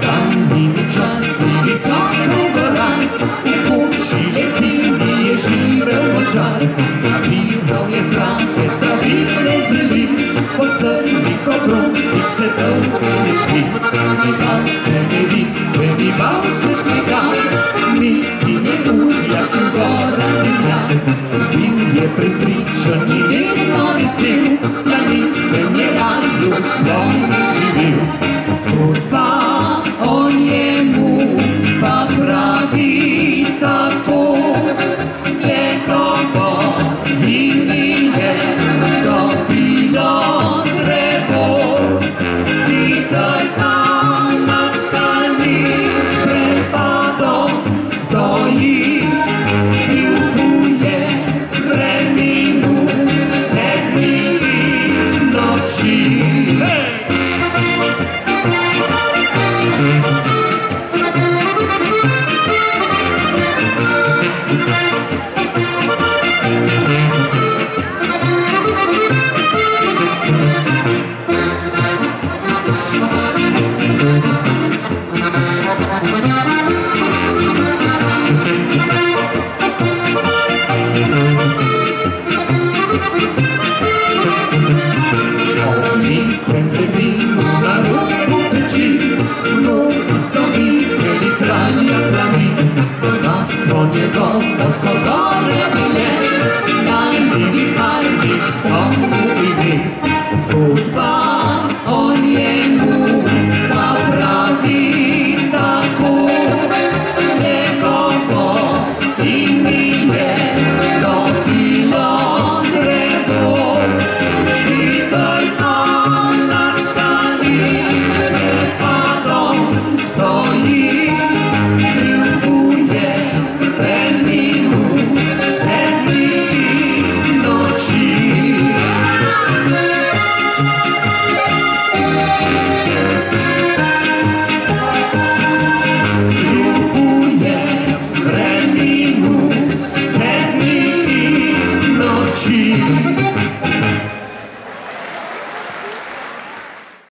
Danni časi visoko goran, nekočile silni je živel možar. Nabiral je prave zdravilne zeli, po strmi koproti se dolgeli dni. Prebival se nevihte, prebival se snega, niti ne ujak in gora dimlja. Bil je presrečen in vedno vesel, planinskem je raju svojim živel. Zgodba o njemu pa pravi tako, njegovo ime je dobilo drevo. Vitrka nad skalnim prepadom stoji, kljubuje vremenu sedmi noči. Njegovo so